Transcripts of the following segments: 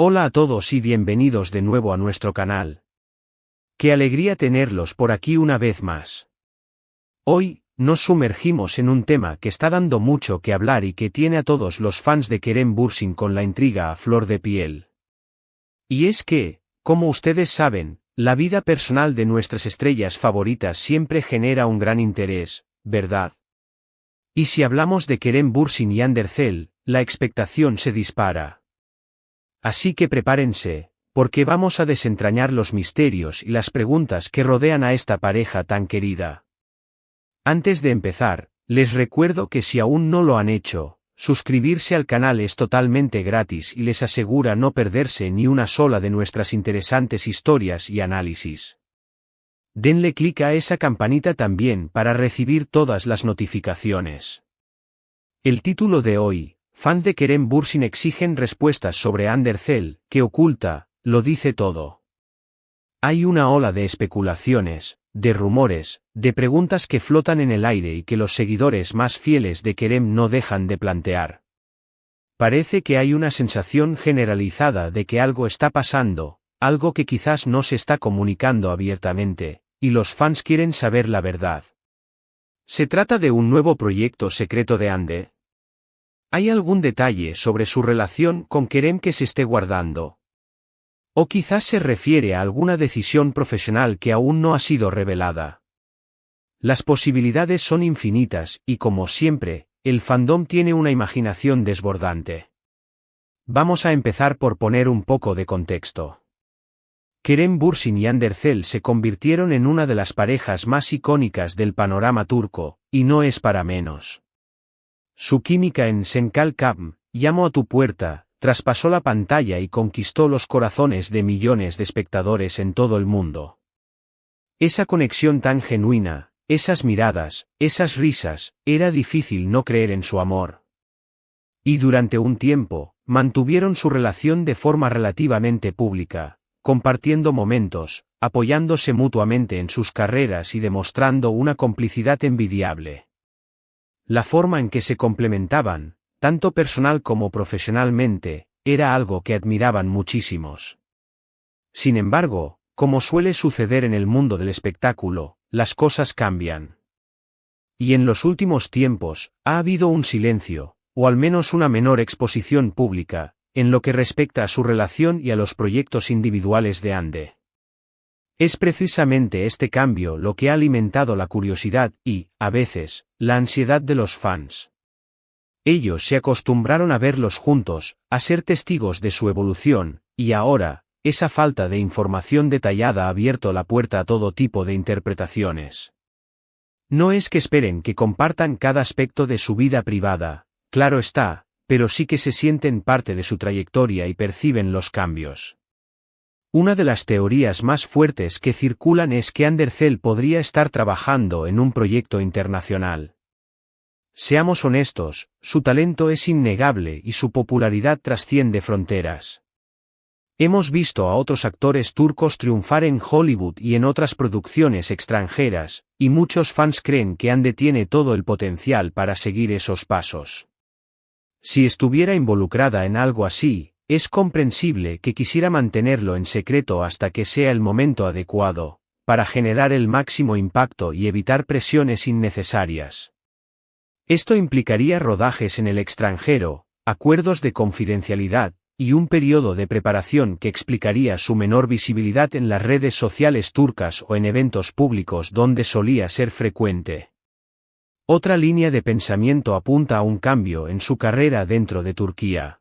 Hola a todos y bienvenidos de nuevo a nuestro canal. Qué alegría tenerlos por aquí una vez más. Hoy, nos sumergimos en un tema que está dando mucho que hablar y que tiene a todos los fans de Kerem Bürsin con la intriga a flor de piel. Y es que, como ustedes saben, la vida personal de nuestras estrellas favoritas siempre genera un gran interés, ¿verdad? Y si hablamos de Kerem Bürsin y Hande Erçel, la expectación se dispara. Así que prepárense, porque vamos a desentrañar los misterios y las preguntas que rodean a esta pareja tan querida. Antes de empezar, les recuerdo que si aún no lo han hecho, suscribirse al canal es totalmente gratis y les asegura no perderse ni una sola de nuestras interesantes historias y análisis. Denle clic a esa campanita también para recibir todas las notificaciones. El título de hoy: fans de Kerem Bürsin exigen respuestas sobre Hande Erçel, que oculta, lo dice todo. Hay una ola de especulaciones, de rumores, de preguntas que flotan en el aire y que los seguidores más fieles de Kerem no dejan de plantear. Parece que hay una sensación generalizada de que algo está pasando, algo que quizás no se está comunicando abiertamente, y los fans quieren saber la verdad. ¿Se trata de un nuevo proyecto secreto de Hande? ¿Hay algún detalle sobre su relación con Kerem que se esté guardando? ¿O quizás se refiere a alguna decisión profesional que aún no ha sido revelada? Las posibilidades son infinitas y, como siempre, el fandom tiene una imaginación desbordante. Vamos a empezar por poner un poco de contexto. Kerem Bürsin y Hande Erçel se convirtieron en una de las parejas más icónicas del panorama turco, y no es para menos. Su química en Sen Kalkam, Llamo a tu puerta, traspasó la pantalla y conquistó los corazones de millones de espectadores en todo el mundo. Esa conexión tan genuina, esas miradas, esas risas, era difícil no creer en su amor. Y durante un tiempo, mantuvieron su relación de forma relativamente pública, compartiendo momentos, apoyándose mutuamente en sus carreras y demostrando una complicidad envidiable. La forma en que se complementaban, tanto personal como profesionalmente, era algo que admiraban muchísimos. Sin embargo, como suele suceder en el mundo del espectáculo, las cosas cambian. Y en los últimos tiempos, ha habido un silencio, o al menos una menor exposición pública, en lo que respecta a su relación y a los proyectos individuales de Hande. Es precisamente este cambio lo que ha alimentado la curiosidad y, a veces, la ansiedad de los fans. Ellos se acostumbraron a verlos juntos, a ser testigos de su evolución, y ahora, esa falta de información detallada ha abierto la puerta a todo tipo de interpretaciones. No es que esperen que compartan cada aspecto de su vida privada, claro está, pero sí que se sienten parte de su trayectoria y perciben los cambios. Una de las teorías más fuertes que circulan es que Hande Erçel podría estar trabajando en un proyecto internacional. Seamos honestos, su talento es innegable y su popularidad trasciende fronteras. Hemos visto a otros actores turcos triunfar en Hollywood y en otras producciones extranjeras, y muchos fans creen que Hande tiene todo el potencial para seguir esos pasos. Si estuviera involucrada en algo así, es comprensible que quisiera mantenerlo en secreto hasta que sea el momento adecuado, para generar el máximo impacto y evitar presiones innecesarias. Esto implicaría rodajes en el extranjero, acuerdos de confidencialidad, y un periodo de preparación que explicaría su menor visibilidad en las redes sociales turcas o en eventos públicos donde solía ser frecuente. Otra línea de pensamiento apunta a un cambio en su carrera dentro de Turquía.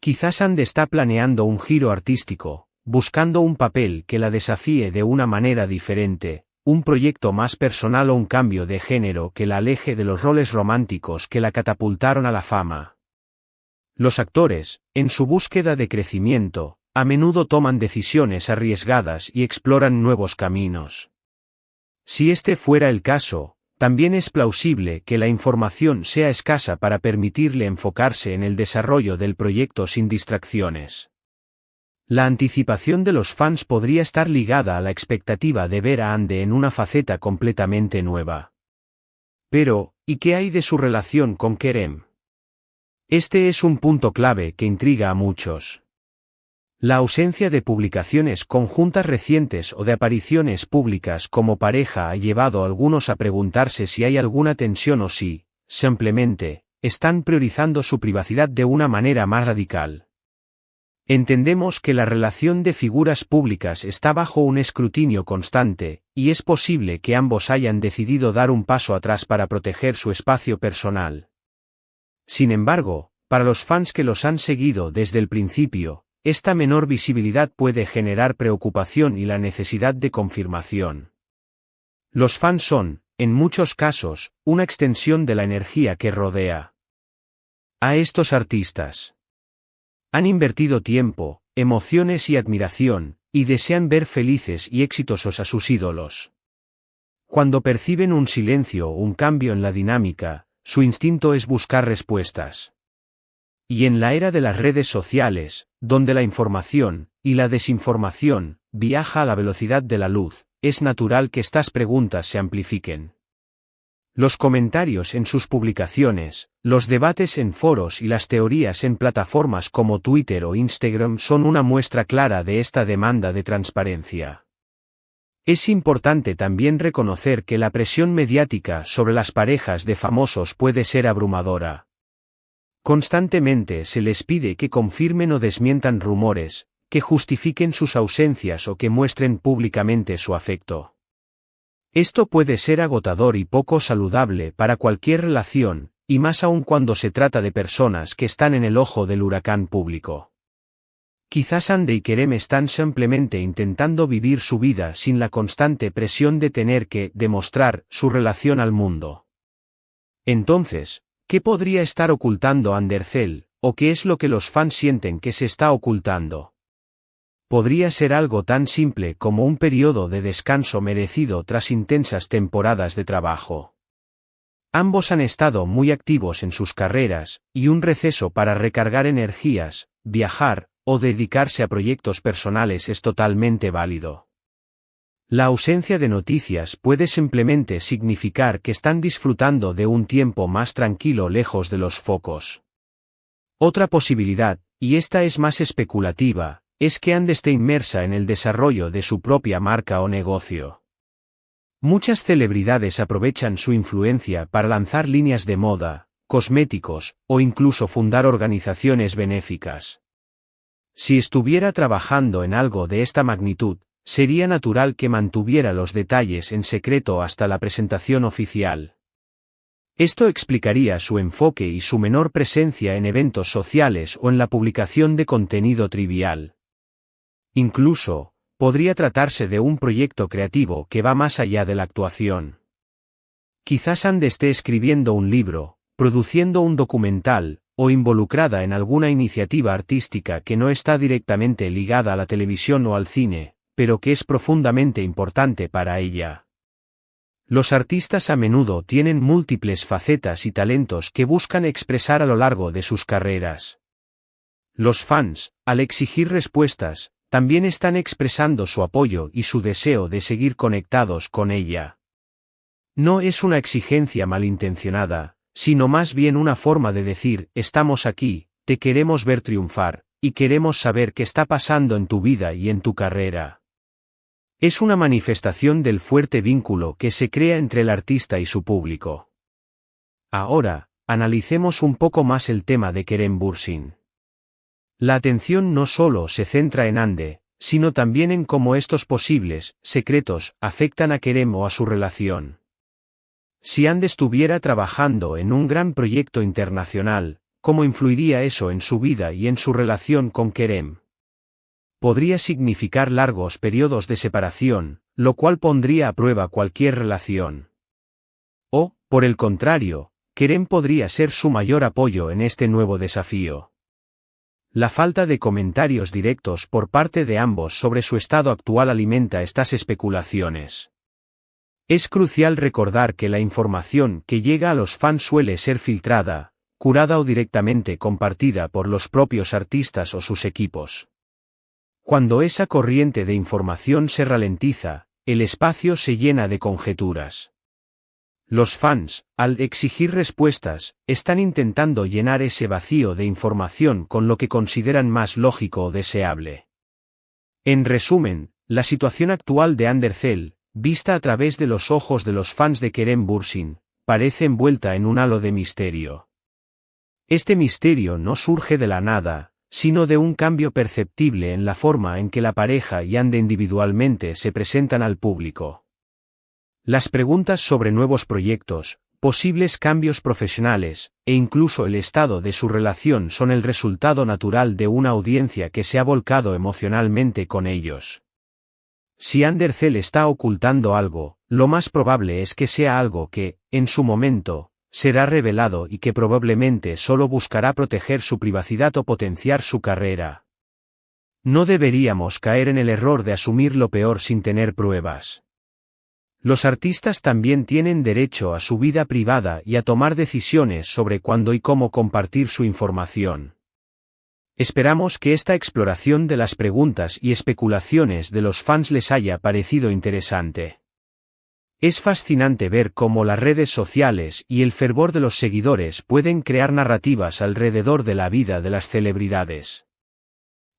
Quizás Hande está planeando un giro artístico, buscando un papel que la desafíe de una manera diferente, un proyecto más personal o un cambio de género que la aleje de los roles románticos que la catapultaron a la fama. Los actores, en su búsqueda de crecimiento, a menudo toman decisiones arriesgadas y exploran nuevos caminos. Si este fuera el caso, también es plausible que la información sea escasa para permitirle enfocarse en el desarrollo del proyecto sin distracciones. La anticipación de los fans podría estar ligada a la expectativa de ver a Hande en una faceta completamente nueva. Pero, ¿y qué hay de su relación con Kerem? Este es un punto clave que intriga a muchos. La ausencia de publicaciones conjuntas recientes o de apariciones públicas como pareja ha llevado a algunos a preguntarse si hay alguna tensión o si, simplemente, están priorizando su privacidad de una manera más radical. Entendemos que la relación de figuras públicas está bajo un escrutinio constante, y es posible que ambos hayan decidido dar un paso atrás para proteger su espacio personal. Sin embargo, para los fans que los han seguido desde el principio, esta menor visibilidad puede generar preocupación y la necesidad de confirmación. Los fans son, en muchos casos, una extensión de la energía que rodea a estos artistas. Han invertido tiempo, emociones y admiración, y desean ver felices y exitosos a sus ídolos. Cuando perciben un silencio o un cambio en la dinámica, su instinto es buscar respuestas. Y en la era de las redes sociales, donde la información y la desinformación viaja a la velocidad de la luz, es natural que estas preguntas se amplifiquen. Los comentarios en sus publicaciones, los debates en foros y las teorías en plataformas como Twitter o Instagram son una muestra clara de esta demanda de transparencia. Es importante también reconocer que la presión mediática sobre las parejas de famosos puede ser abrumadora. Constantemente se les pide que confirmen o desmientan rumores, que justifiquen sus ausencias o que muestren públicamente su afecto. Esto puede ser agotador y poco saludable para cualquier relación, y más aún cuando se trata de personas que están en el ojo del huracán público. Quizás Andy y Kerem están simplemente intentando vivir su vida sin la constante presión de tener que demostrar su relación al mundo. Entonces, ¿qué podría estar ocultando Andercel, o qué es lo que los fans sienten que se está ocultando? Podría ser algo tan simple como un periodo de descanso merecido tras intensas temporadas de trabajo. Ambos han estado muy activos en sus carreras, y un receso para recargar energías, viajar, o dedicarse a proyectos personales es totalmente válido. La ausencia de noticias puede simplemente significar que están disfrutando de un tiempo más tranquilo lejos de los focos. Otra posibilidad, y esta es más especulativa, es que Andy esté inmersa en el desarrollo de su propia marca o negocio. Muchas celebridades aprovechan su influencia para lanzar líneas de moda, cosméticos, o incluso fundar organizaciones benéficas. Si estuviera trabajando en algo de esta magnitud, sería natural que mantuviera los detalles en secreto hasta la presentación oficial. Esto explicaría su enfoque y su menor presencia en eventos sociales o en la publicación de contenido trivial. Incluso, podría tratarse de un proyecto creativo que va más allá de la actuación. Quizás Andy esté escribiendo un libro, produciendo un documental, o involucrada en alguna iniciativa artística que no está directamente ligada a la televisión o al cine, pero que es profundamente importante para ella. Los artistas a menudo tienen múltiples facetas y talentos que buscan expresar a lo largo de sus carreras. Los fans, al exigir respuestas, también están expresando su apoyo y su deseo de seguir conectados con ella. No es una exigencia malintencionada, sino más bien una forma de decir, estamos aquí, te queremos ver triunfar, y queremos saber qué está pasando en tu vida y en tu carrera. Es una manifestación del fuerte vínculo que se crea entre el artista y su público. Ahora, analicemos un poco más el tema de Kerem Bürsin. La atención no solo se centra en Andy, sino también en cómo estos posibles secretos afectan a Kerem o a su relación. Si Andy estuviera trabajando en un gran proyecto internacional, ¿cómo influiría eso en su vida y en su relación con Kerem? Podría significar largos periodos de separación, lo cual pondría a prueba cualquier relación. O, por el contrario, Kerem podría ser su mayor apoyo en este nuevo desafío. La falta de comentarios directos por parte de ambos sobre su estado actual alimenta estas especulaciones. Es crucial recordar que la información que llega a los fans suele ser filtrada, curada o directamente compartida por los propios artistas o sus equipos. Cuando esa corriente de información se ralentiza, el espacio se llena de conjeturas. Los fans, al exigir respuestas, están intentando llenar ese vacío de información con lo que consideran más lógico o deseable. En resumen, la situación actual de Undercell, vista a través de los ojos de los fans de Kerem Bürsin, parece envuelta en un halo de misterio. Este misterio no surge de la nada, sino de un cambio perceptible en la forma en que la pareja y Ande individualmente se presentan al público. Las preguntas sobre nuevos proyectos, posibles cambios profesionales, e incluso el estado de su relación son el resultado natural de una audiencia que se ha volcado emocionalmente con ellos. Si Undercell está ocultando algo, lo más probable es que sea algo que, en su momento, será revelado y que probablemente solo buscará proteger su privacidad o potenciar su carrera. No deberíamos caer en el error de asumir lo peor sin tener pruebas. Los artistas también tienen derecho a su vida privada y a tomar decisiones sobre cuándo y cómo compartir su información. Esperamos que esta exploración de las preguntas y especulaciones de los fans les haya parecido interesante. Es fascinante ver cómo las redes sociales y el fervor de los seguidores pueden crear narrativas alrededor de la vida de las celebridades.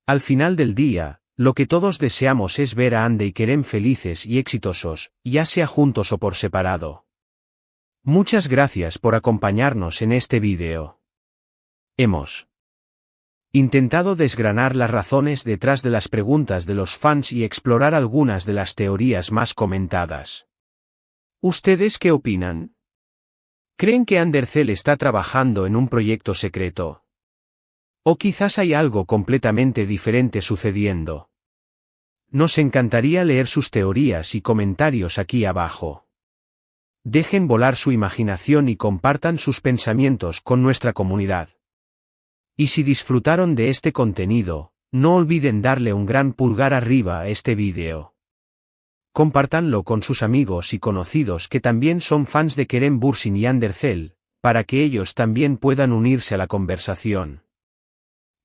Al final del día, lo que todos deseamos es ver a Ande y Kerem felices y exitosos, ya sea juntos o por separado. Muchas gracias por acompañarnos en este vídeo. Hemos intentado desgranar las razones detrás de las preguntas de los fans y explorar algunas de las teorías más comentadas. ¿Ustedes qué opinan? ¿Creen que Undercell está trabajando en un proyecto secreto? ¿O quizás hay algo completamente diferente sucediendo? Nos encantaría leer sus teorías y comentarios aquí abajo. Dejen volar su imaginación y compartan sus pensamientos con nuestra comunidad. Y si disfrutaron de este contenido, no olviden darle un gran pulgar arriba a este vídeo. Compártanlo con sus amigos y conocidos que también son fans de Kerem Bürsin y Undercell, para que ellos también puedan unirse a la conversación.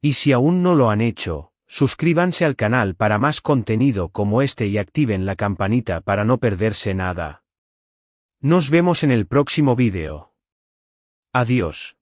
Y si aún no lo han hecho, suscríbanse al canal para más contenido como este y activen la campanita para no perderse nada. Nos vemos en el próximo vídeo. Adiós.